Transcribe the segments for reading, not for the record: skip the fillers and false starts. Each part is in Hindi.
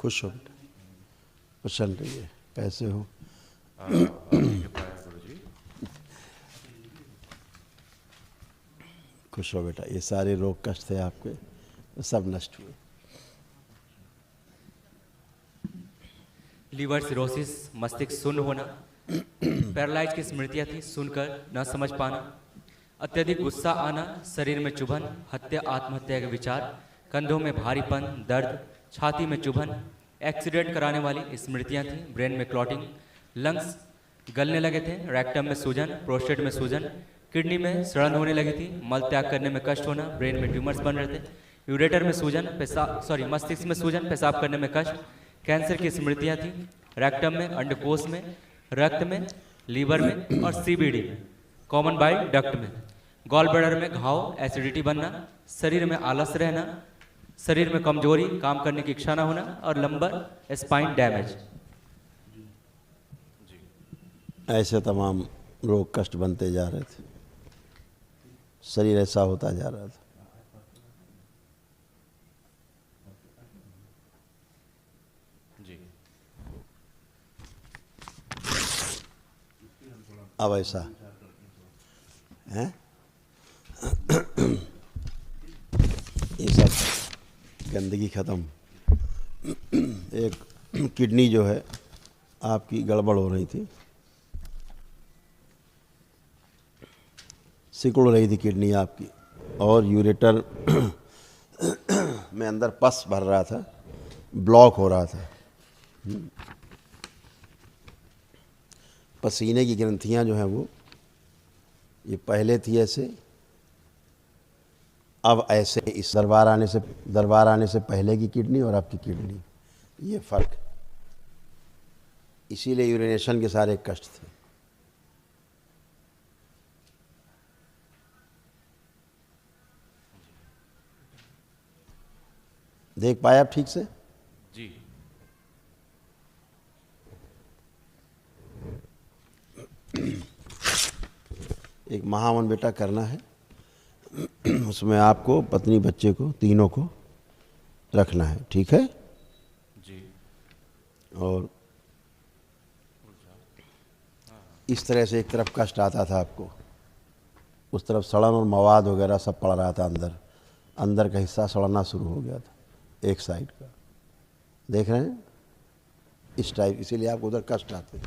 खुश हो बेटा, प्रसन्न रहिए। कैसे हो? खुश हो बेटा। ये सारे रोग कष्ट थे आपके, सब नष्ट हुए। लीवर सिरोसिस, मस्तिष्क शून्य होना, पैरालाइज की स्मृतियां थी, सुनकर न समझ पाना, अत्यधिक गुस्सा आना, शरीर में चुभन, हत्या आत्महत्या के विचार, कंधों में भारीपन, दर्द, छाती में चुभन, एक्सीडेंट कराने वाली स्मृतियां थी, ब्रेन में क्लॉटिंग, लंग्स गलने लगे थे, रेक्टम में सूजन, प्रोस्टेट में सूजन, किडनी में सड़न होने लगी थी, मल त्याग करने में कष्ट होना, ब्रेन में ट्यूमर्स बन रहे थे, यूरेटर में सूजन, मस्तिष्क में सूजन, पेशाब करने में कष्ट, कैंसर की स्मृतियां थी, रेक्टम में, अंडकोश में, रक्त में, लीवर में और सीबीडी में, कॉमन बाइल डक्ट में, गॉल ब्लैडर में घाव, एसिडिटी बनना, शरीर में आलस रहना, शरीर में कमजोरी, काम करने की इच्छा न होना और लंबर स्पाइन डैमेज। ऐसे तमाम रोग कष्ट बनते जा रहे थे, शरीर ऐसा होता जा रहा था। जी। अब ऐसा है, ये सब गंदगी खत्म। एक किडनी जो है आपकी गड़बड़ हो रही थी, सिकुड़ रही थी किडनी आपकी, और यूरेटर में अंदर पस भर रहा था, ब्लॉक हो रहा था। पसीने की ग्रंथियां जो हैं वो, ये पहले थी ऐसे, अब ऐसे। इस दरबार आने से पहले की किडनी और अब की किडनी, ये फर्क। इसीलिए यूरिनेशन के सारे कष्ट थे। देख पाए आप ठीक से? जी। एक महावन बेटा करना है, उसमें आपको पत्नी बच्चे को तीनों को रखना है, ठीक है जी। और इस तरह से एक तरफ कष्ट आता था आपको, उस तरफ सड़न और मवाद वगैरह सब पड़ रहा था, अंदर का हिस्सा सड़ना शुरू हो गया था, एक साइड का। देख रहे हैं इस टाइप, इसीलिए आपको उधर कष्ट आते थे।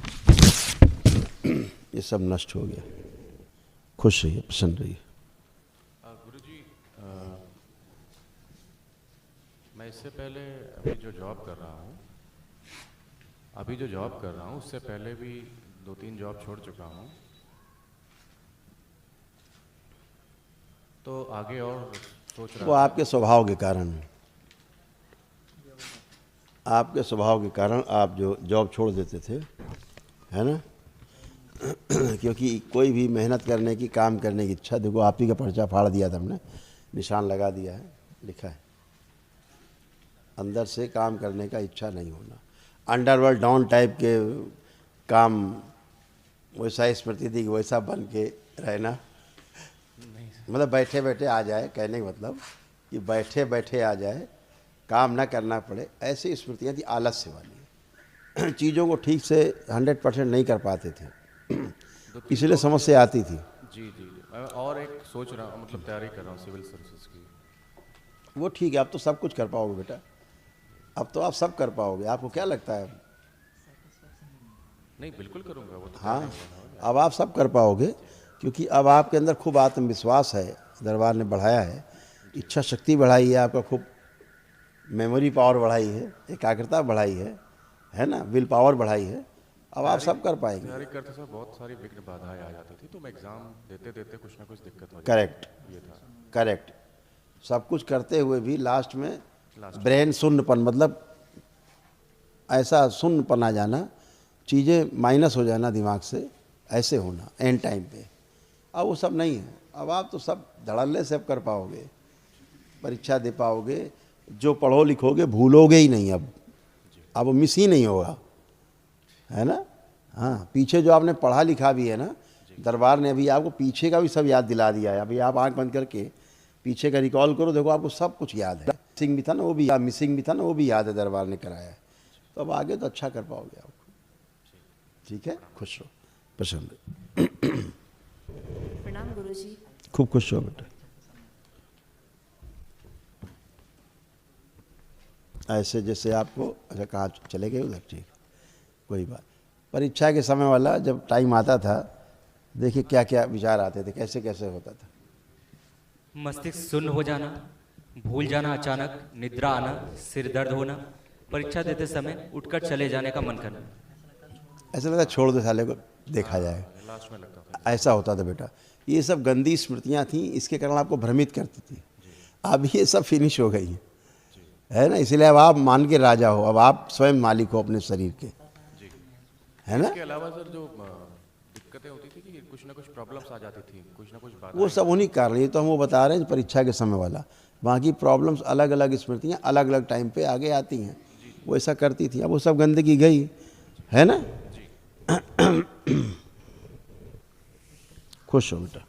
ये सब नष्ट हो गया। खुश रहिए, प्रसन्न रहिए। गुरुजी, मैं इससे पहले अभी जो जॉब कर रहा हूँ उससे पहले भी 2-3 जॉब छोड़ चुका हूँ, तो आगे और सोच रहा वो आपके स्वभाव के कारण, आपके स्वभाव के कारण आप जो जॉब छोड़ देते थे, है ना। क्योंकि कोई भी मेहनत करने की, काम करने की इच्छा, देखो आप ही का पर्चा फाड़ दिया था हमने, निशान लगा दिया है, लिखा है अंदर से काम करने का इच्छा नहीं होना। अंडरवर्ल्ड डाउन टाइप के काम, वैसा स्मृति थी कि वैसा बन के रहना, मतलब बैठे बैठे आ जाए, कहने का मतलब कि बैठे बैठे आ जाए, काम ना करना पड़े, ऐसी स्मृतियाँ थी आलस्य वाली। चीज़ों को ठीक से 100% नहीं कर पाते थे, इसलिए समस्या आती थी। जी जी जी। मैं और एक सोच रहा हूँ, मतलब तैयारी कर रहा हूँ सिविल सर्विसेज की। वो ठीक है, अब तो सब कुछ कर पाओगे बेटा, अब तो आप सब कर पाओगे। आपको क्या लगता है? नहीं, बिल्कुल करूँगा वो तो। हाँ, अब आप सब कर पाओगे, क्योंकि अब आपके अंदर खूब आत्मविश्वास है, दरबार ने बढ़ाया है, इच्छा शक्ति बढ़ाई है, आपका खूब मेमोरी पावर बढ़ाई है, एकाग्रता बढ़ाई है ना, विल पावर बढ़ाई है। अब आप सब कर पाएंगे। तैयारी करते समय बहुत सारी विघ्न बाधाएं आ जाती थी, तो मैं एग्ज़ाम देते देते कुछ ना कुछ दिक्कत हो जाती। करेक्ट, ये था करेक्ट। सब कुछ करते हुए भी लास्ट में ब्रेन शून्यपन, मतलब ऐसा शून्यपन आ जाना, चीज़ें माइनस हो जाना दिमाग से, ऐसे होना एंड टाइम पे। अब वो सब नहीं है, अब आप तो सब धड़ल्ले से अब कर पाओगे, परीक्षा दे पाओगे, जो पढ़ो लिखोगे भूलोगे ही नहीं, अब वो मिस ही नहीं होगा, है ना। हाँ, पीछे जो आपने पढ़ा लिखा भी है ना, दरबार ने अभी आपको पीछे का भी सब याद दिला दिया है। अभी आप आंख बंद करके पीछे का रिकॉल करो, देखो आपको सब कुछ याद है। मिसिंग भी था ना वो भी याद है, दरबार ने कराया है। तो अब आगे तो अच्छा कर पाओगे आप। ठीक है, खुश रहो, प्रसन्न रहो। प्रणाम गुरुजी। खूब खुश रहो बेटा। ऐसे जैसे आपको अच्छा कहाँ चले गए उधर, ठीक, कोई बात। परीक्षा के समय वाला जब टाइम आता था, देखिए क्या क्या विचार आते थे, कैसे कैसे होता था। मस्तिष्क शून्य हो जाना, भूल जाना अचानक, निद्रा आना, सिर दर्द होना, परीक्षा देते समय उठकर चले जाने का मन करना। ऐसा लगता छोड़ दो साले को, देखा जाए, लास्ट में लगता था। ऐसा होता था बेटा। ये सब गंदी स्मृतियाँ थीं, इसके कारण आपको भ्रमित करती थी। अब ये सब फिनिश हो गई हैं, है ना। इसलिए अब आप मान के राजा हो, अब आप स्वयं मालिक हो अपने शरीर के, है ना। इसके अलावा सर जो दिक्कतें होती थी कि कुछ ना कुछ प्रॉब्लम्स आ जाती थी, कुछ ना कुछ बाधाएं। वो सब उन्हीं कारण, ये तो हम वो बता रहे हैं परीक्षा के समय वाला। बाकी प्रॉब्लम्स अलग अलग स्मृतियाँ अलग अलग टाइम पे आगे आती हैं, वो ऐसा करती थी। अब वो सब गंदगी गई, है ना। खुश हो बेटा।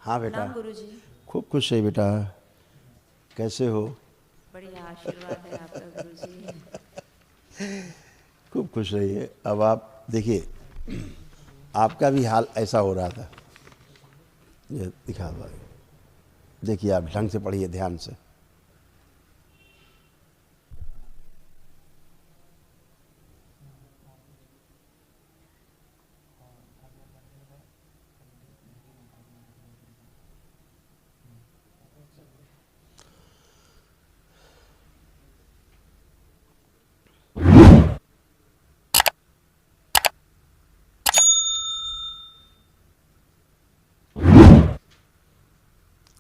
हाँ बेटा, प्रणाम गुरुजी। खूब खुश है बेटा। कैसे हो? बढ़िया, आशीर्वाद है आपका गुरुजी। खूब खुश रहिए। अब आप देखिए, आपका भी हाल ऐसा हो रहा था, ये दिखा दो। देखिए आप ढंग से पढ़िए, ध्यान से।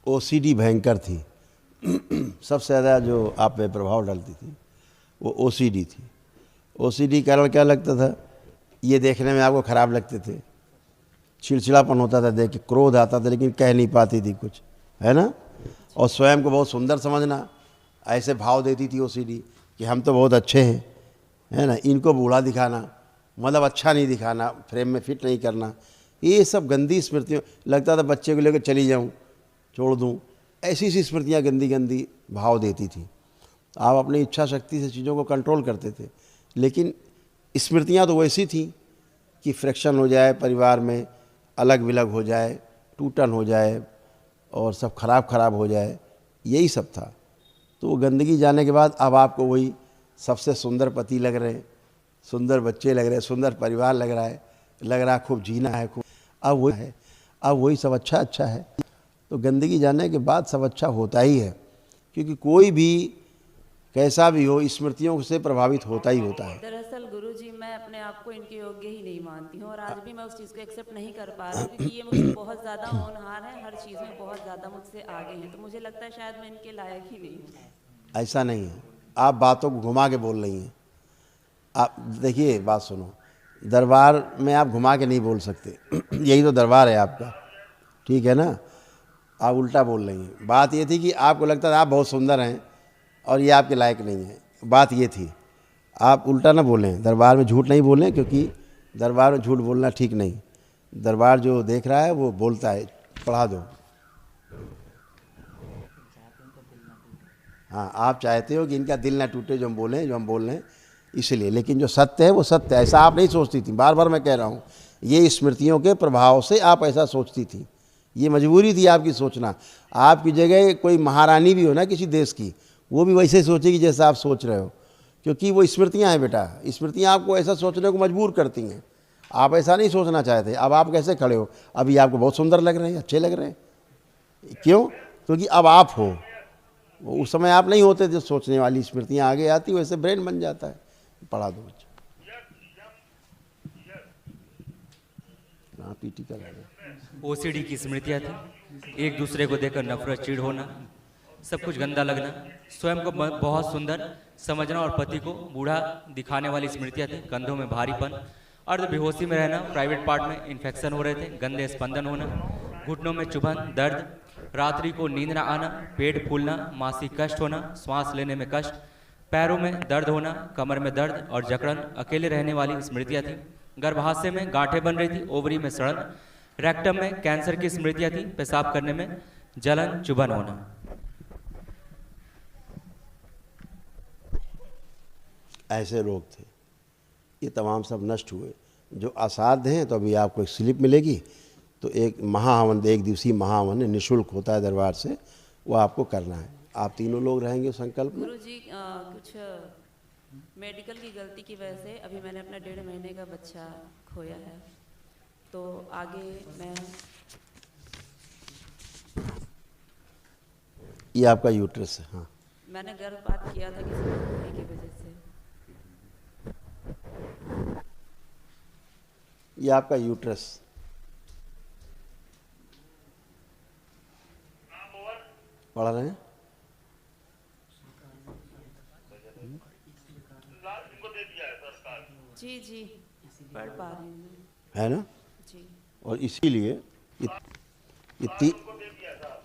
ओसीडी भयंकर थी। सबसे ज़्यादा जो आप पे प्रभाव डालती थी वो ओसीडी थी। ओसीडी कारण क्या लगता था, ये देखने में आपको ख़राब लगते थे, चिड़चिड़ापन होता था देख के, क्रोध आता था लेकिन कह नहीं पाती थी कुछ, है ना। और स्वयं को बहुत सुंदर समझना, ऐसे भाव देती थी ओसीडी कि हम तो बहुत अच्छे हैं, है ना। इनको बूढ़ा दिखाना, मतलब अच्छा नहीं दिखाना, फ्रेम में फिट नहीं करना, ये सब गंदी स्मृतियों। लगता था बच्चे को लेकर चली जाऊँ, छोड़ दूँ, ऐसी सी स्मृतियाँ गंदी गंदी भाव देती थी। आप अपनी इच्छा शक्ति से चीज़ों को कंट्रोल करते थे, लेकिन स्मृतियाँ तो वैसी थी कि फ्रैक्शन हो जाए, परिवार में अलग विलग हो जाए, टूटन हो जाए और सब खराब हो जाए, यही सब था। तो वो गंदगी जाने के बाद अब आपको वही सबसे सुंदर पति लग रहे, सुंदर बच्चे लग रहे, सुंदर परिवार लग रहा है खूब जीना है, खूब अब वही सब अच्छा है। तो गंदगी जाने के बाद सब अच्छा होता ही है, क्योंकि कोई भी कैसा भी हो स्मृतियों से प्रभावित होता ही होता है। दरअसल गुरुजी, मैं अपने आप को इनके योग्य ही नहीं मानती हूँ और आज भी मैं उस चीज़ को एक्सेप्ट नहीं कर पा रही हूँ, क्योंकि ये मुझसे बहुत ज़्यादा होनहार है, हर चीज़ में बहुत ज़्यादा मुझसे आगे हैं। तो मुझे लगता है शायद मैं इनके लायक ही नहीं हूँ। ऐसा नहीं है, आप बातों को घुमा के बोल रही हैं। आप देखिए, बात सुनो, दरबार में आप घुमा के नहीं बोल सकते। यही तो दरबार है आपका, ठीक है ना। आप उल्टा बोल रही हैं। बात ये थी कि आपको लगता था आप बहुत सुंदर हैं और ये आपके लायक नहीं है, बात ये थी। आप उल्टा ना बोलें, दरबार में झूठ नहीं बोलें, क्योंकि दरबार में झूठ बोलना ठीक नहीं। दरबार जो देख रहा है वो बोलता है। पढ़ा दो। हाँ, आप चाहते हो कि इनका दिल ना टूटे जो हम बोलें, जो हम बोल रहे हैं, इसलिए। लेकिन जो सत्य है वो सत्य है, ऐसा आप नहीं सोचती थी। बार बार मैं कह रहा हूँ, ये स्मृतियों के प्रभाव से आप ऐसा सोचती थी, ये मजबूरी थी आपकी सोचना। आपकी जगह कोई महारानी भी हो ना किसी देश की, वो भी वैसे सोचेगी जैसा आप सोच रहे हो, क्योंकि वो स्मृतियाँ हैं बेटा। स्मृतियाँ आपको ऐसा सोचने को मजबूर करती हैं। आप ऐसा नहीं सोचना चाहते। अब आप कैसे खड़े हो, अभी आपको बहुत सुंदर लग रहे हैं, अच्छे लग रहे हैं। क्यों? क्योंकि अब आप हो, उस समय आप नहीं होते थे। सोचने वाली स्मृतियाँ आगे आती, वैसे ब्रेन बन जाता है। पढ़ा दो बच्चा। हाँ, पीटी कर रहे हैं। ओसीडी की स्मृतियाँ थी, एक दूसरे को देखकर नफरत, चिढ़ होना, सब कुछ गंदा लगना, स्वयं को बहुत सुंदर समझना और पति को बूढ़ा दिखाने वाली स्मृतियाँ थी। कंधों में भारीपन, अर्ध बेहोशी में रहना, प्राइवेट पार्ट में इन्फेक्शन हो रहे थे, गंदे स्पंदन होना, घुटनों में चुभन, दर्द, रात्रि को नींद न आना, पेट फूलना, मासिक कष्ट होना, श्वास लेने में कष्ट, पैरों में दर्द होना, कमर में दर्द और जकड़न, अकेले रहने वाली स्मृतियाँ थी। गर्भाशय में गांठें बन रही थी, ओवरी में सड़न, रेक्टम में कैंसर की स्मृतियां थी, पेशाब करने में जलन चुभन होना। ऐसे रोग थे, ये तमाम सब नष्ट हुए। जो असाध्य हैं तो अभी आपको एक स्लिप मिलेगी, तो एक महाहवन, एक दिवसीय महाहवन निःशुल्क होता है दरबार से, वो आपको करना है। आप तीनों लोग रहेंगे संकल्प में। गुरुजी कुछ मेडिकल की गलती की वजह से अभी मैंने अपना 1.5 महीने का बच्चा खोया है, तो आगे मैं ये आपका यूट्रस है। हाँ, मैंने गर्भपात किया था किसी बीमारी की वजह से। ये आपका यूट्रस, पढ़ रहे हैं? जी जी पढ़ पा रही हूँ है ना? जी। और इसीलिए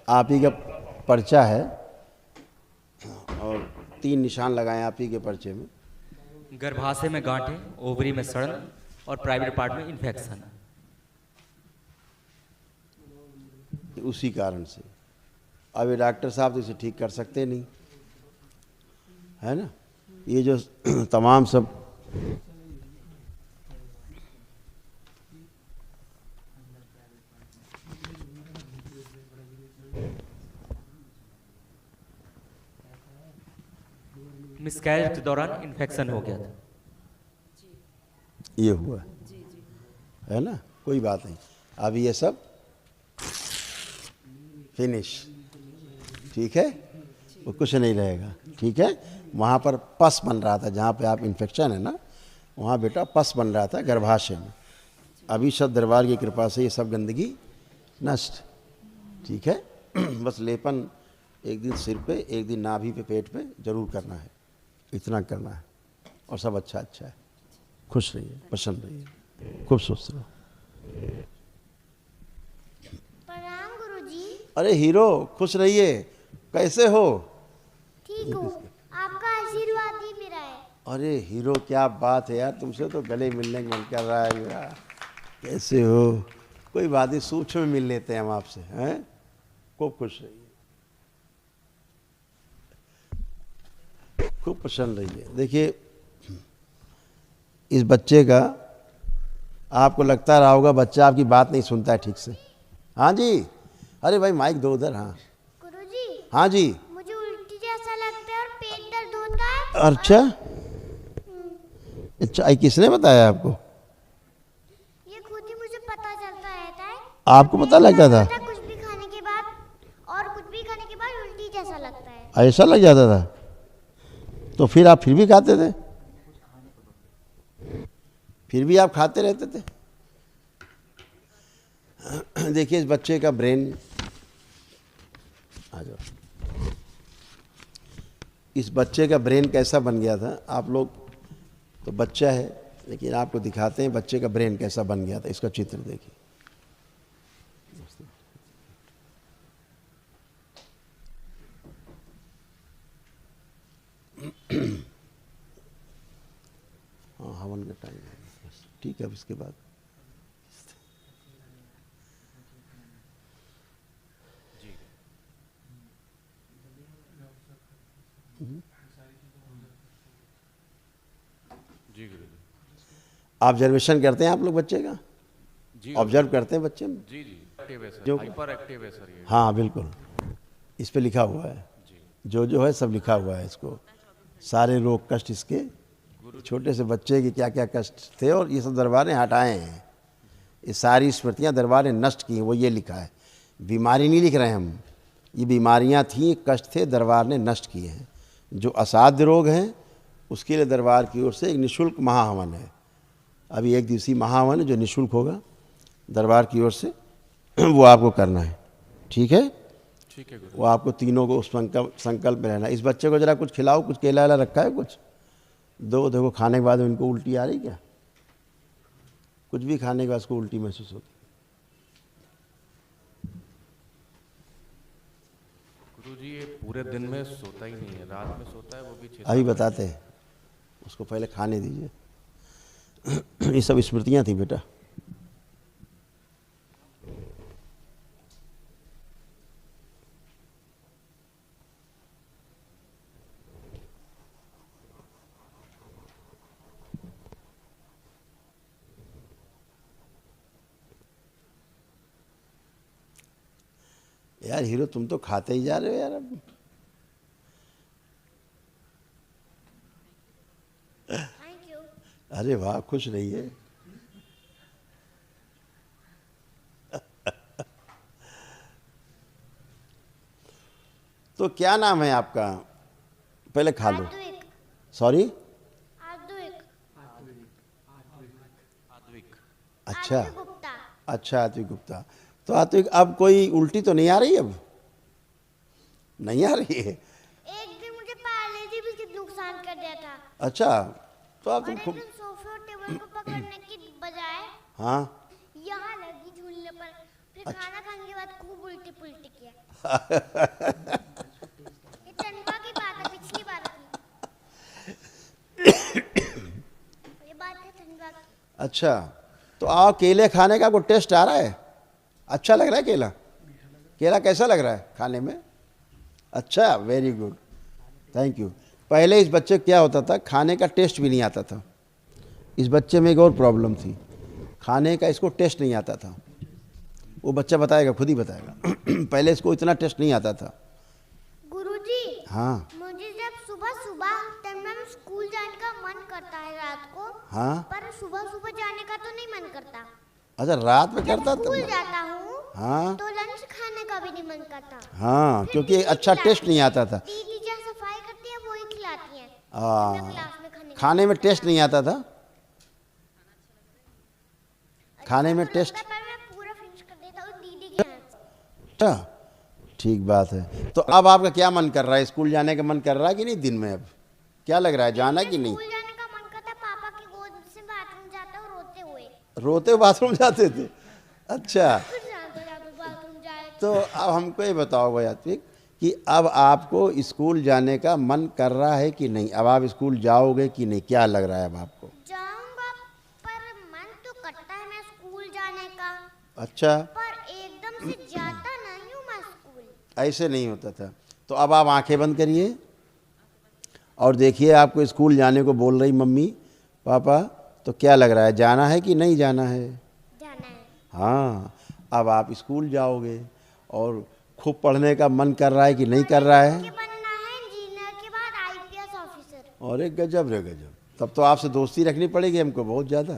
आप ही का पर्चा है और 3 निशान लगाए आप ही के पर्चे में। गर्भाशय में गांठें, ओवरी में सड़न और प्राइवेट पार्ट में इन्फेक्शन। उसी कारण से अब ये डॉक्टर साहब तो इसे ठीक कर सकते नहीं, है ना? ये जो तमाम सब मिसकैरेज के दौरान इन्फेक्शन हो गया था। ये हुआ, जी जी है ना? कोई बात नहीं, अब ये सब फिनिश, ठीक है? वो कुछ नहीं रहेगा, ठीक है? वहाँ पर पस बन रहा था, जहाँ पे आप इन्फेक्शन है ना, वहाँ बेटा पस बन रहा था गर्भाशय में। अभी सब दरबार की कृपा से ये सब गंदगी नष्ट, ठीक है? बस लेपन एक दिन सिर पे, एक दिन नाभि पे, पेट पे जरूर करना है, इतना करना है, और सब अच्छा अच्छा है। खुश रहिए, प्रसन्न रहिए, खूब स्वस्थ रहो। प्रणाम गुरुजी। अरे हीरो, खुश रहिए, कैसे हो? ठीक हूँ, आपका आशीर्वाद ही मेरा है। अरे हीरो, क्या बात है यार, तुमसे तो गले मिलने का मन कर रहा है मेरा। कैसे हो? कोई बात नहीं, सूक्ष्म में मिल लेते हैं हम आपसे, हैं? खूब खुश रहिए, खूब प्रसन्न रहिए। देखिए, इस बच्चे का आपको लगता रहा होगा बच्चा आपकी बात नहीं सुनता है ठीक से। हाँ जी, अरे भाई माइक दो उधर। हाँ गुरुजी, हाँ जी। मुझे उल्टी जैसा लगता है और पेट दर्द होता है। अच्छा अच्छा, ये किसने बताया आपको? ये खुद ही मुझे पता चलता रहता है। आपको पता लगता था? कुछ भी खाने के बाद, और कुछ भी खाने के बाद उल्टी जैसा लगता है। ऐसा लग जाता था? तो फिर आप फिर भी खाते थे? फिर भी आप खाते रहते थे? देखिए, इस बच्चे का ब्रेन, आ जाओ, इस बच्चे का ब्रेन कैसा बन गया था। आप लोग तो बच्चा है, लेकिन आपको दिखाते हैं बच्चे का ब्रेन कैसा बन गया था। इसका चित्र देखिए। हाँ, हवन का टाइम है, बस ठीक है। अब इसके बाद जी गुरुजी। ऑब्जर्वेशन करते हैं आप लोग बच्चे का? जी ऑब्जर्व करते हैं बच्चे में? जी जी एक्टिव है सर, जो- हाइपर एक्टिव है सर ये। हाँ बिल्कुल, इस पे लिखा हुआ है, जो है सब लिखा हुआ है। इसको सारे रोग कष्ट इसके, छोटे से बच्चे के क्या क्या कष्ट थे, और ये सब दरबार ने हटाए हैं। ये सारी स्मृतियाँ दरबार ने नष्ट की हैं, वो ये लिखा है। बीमारी नहीं लिख रहे हैं हम, ये बीमारियाँ थीं, कष्ट थे, दरबार ने नष्ट किए हैं। जो असाध्य रोग हैं उसके लिए दरबार की ओर से एक निःशुल्क महाहवन है। अभी 1 दिवसीय महाहवन है जो निःशुल्क होगा दरबार की ओर से, वो आपको करना है, ठीक है? ठीक है गुरु। वो आपको तीनों को उस संकल्प में रहना है। इस बच्चे को जरा कुछ खिलाओ, कुछ केला वेला रखा है कुछ दो। देखो खाने के बाद इनको उल्टी आ रही क्या? कुछ भी खाने के बाद उसको उल्टी महसूस होती। गुरुजी ये पूरे दिन में सोता ही नहीं है, रात में सोता है वो भी 6 अभी बताते हैं, उसको पहले खाने दीजिए। ये सब स्मृतियाँ थी बेटा। यार हीरो तुम तो खाते ही जा रहे हो यार अब। Thank you. अरे वाह, खुश रहिए। तो क्या नाम है आपका? पहले खा लो। आद्विक। सॉरी। आद्विक। अच्छा आद्विक गुप्ता। अच्छा, आत्विक गुप्ता। तो आत्विक, अब कोई उल्टी तो नहीं आ रही? अब नहीं आ रही है? एक दिन मुझे पैरालिसिस भी कितना नुकसान कर दिया था। अच्छा, तो अब और तुम एक खूब। दिन सोफे और टेबल को पकड़ने की बजाय हाँ। यहाँ लगी झूलने पर, फिर खाना खाने के बाद खूब उल्टी पुल्टी किया। ये टंडवा की बात है, पिछली बार की। ये बात है टंडवा की। अच्छा, तो आओ, केले खाने का कोई टेस्ट आ रहा है? अच्छा लग रहा है केला? केला कैसा लग रहा है खाने में? अच्छा, वेरी गुड, थैंक यू। पहले इस बच्चे को क्या होता था, खाने का टेस्ट भी नहीं आता था। इस बच्चे में एक और प्रॉब्लम थी, खाने का इसको टेस्ट नहीं आता था। वो बच्चा बताएगा, खुद ही बताएगा। पहले इसको इतना टेस्ट नहीं आता था। गुरुजी, हाँ मुझे जब सुबह सुबह टंडवा में स्कूल जाने का मन करता है रात को, हाँ। पर सुबह सुबह जाने का तो नहीं मन करता। अच्छा, रात में जब करता स्कूल था? जाता हूँ हाँ तो लंच खाने का भी नहीं मन करता। हाँ, फिर क्योंकि दीदी अच्छा खिलाती टेस्ट नहीं है। आता था। दीदी जो सफाई करती है वही खिलाती है। मैं हाँ, क्लास में खाने खाने में टेस्ट नहीं आता था। खाने में तो टेस्ट। लगता है, पर मैं पूरा फिनिश कर देता हूँ दीदी के हाथ से। अच्छा, ठीक बात है। तो अब आपका क्या मन कर रहा है? स्कूल जाने का मन कर रहा है कि नहीं? दिन में अब क्या लग रहा है, जाना कि नहीं? स्कूल जाने का मन करता है, पापा की गोद से बाथरूम जाता हूँ रोते हुए। रोते हुए बाथरूम जाते थे? अच्छा, फिर जाते बाथरूम जाए तो अब हमको ये बताओ भाई आत्विक, कि अब आपको स्कूल जाने का मन कर रहा है कि नहीं? अब आप स्कूल जाओगे कि नहीं, क्या लग रहा है अब आपको? जाऊंगा, पर मन तो करता है मैं स्कूल जाने का, अच्छा, पर एकदम से जाता नहीं हूँ मैं स्कूल। ऐसे नहीं होता था। तो अब आप आंखें बंद करिए और देखिए, आपको स्कूल जाने को बोल रही मम्मी पापा, तो क्या लग रहा है, जाना है कि नहीं जाना है? जाना है। हाँ, अब आप स्कूल जाओगे और खूब पढ़ने का मन कर रहा है कि नहीं कर रहा है? के बनना है इंजीनियर के बाद आईपीएस ऑफिसर। अरे गजब रे गजब, तब तो आपसे दोस्ती रखनी पड़ेगी हमको बहुत ज़्यादा,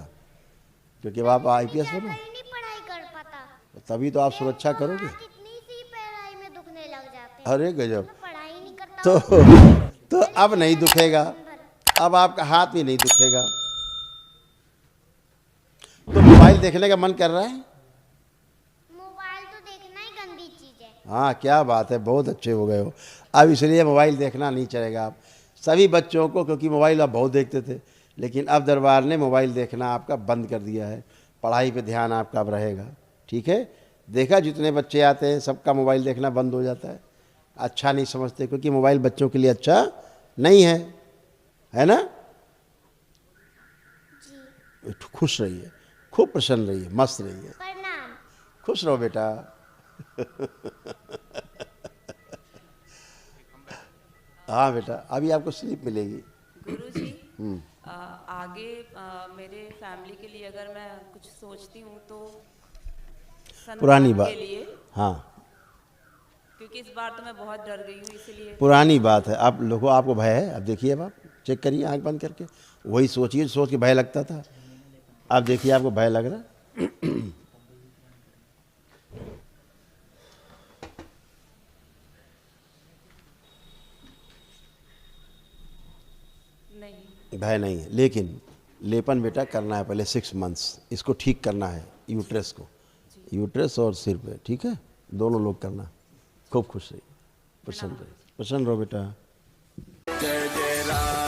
क्योंकि अब आप आईपीएस बनो, कहीं नहीं पढ़ाई कर पाता। तभी तो आप सुरक्षा करोगे। हाथ इतनी सी पढ़ाई में दुखने लग जाते हैं। अरे गजब, मैं पढ़ाई नहीं करता तो अब नहीं दुखेगा, अब आपका हाथ भी नहीं दुखेगा। तो मोबाइल देखने का मन कर रहा है? मोबाइल तो देखना ही गंदी चीज है। हाँ, क्या बात है, बहुत अच्छे हो गए हो। अब इसलिए मोबाइल देखना नहीं चलेगा आप सभी बच्चों को, क्योंकि मोबाइल आप बहुत देखते थे, लेकिन अब दरबार ने मोबाइल देखना आपका बंद कर दिया है। पढ़ाई पे ध्यान आपका अब रहेगा, ठीक है? देखा, जितने बच्चे आते हैं सबका मोबाइल देखना बंद हो जाता है। अच्छा नहीं समझते, क्योंकि मोबाइल बच्चों के लिए अच्छा नहीं है ना? खुश रहिए, खूब प्रसन्न रहिए, मस्त रहिए, प्रणाम। खुश रहो बेटा। हाँ बेटा, अभी आपको स्लीप मिलेगी। गुरुजी, आगे मेरे फैमिली के लिए अगर मैं कुछ सोचती हूँ तो पुरानी संतान बात। के लिए, हाँ, क्योंकि इस बार तो मैं बहुत डर गई हूँ, इसीलिए। पुरानी बात है। आप लोगों, आपको भय है? अब देखिए, अब आप चेक करिए आंख बंद करके, वही सोचिए, सोच के भय लगता था। अब देखिए, आपको भय लग रहा है? नहीं, भय नहीं है, लेकिन लेपन बेटा करना है पहले 6 मंथ्स। इसको ठीक करना है, यूट्रस को, यूट्रस और सिर पे, ठीक है? दोनों लोग करना। खूब खुश रहिए, प्रसन्न रहिए, प्रसन्न रहो बेटा। जय जय राम।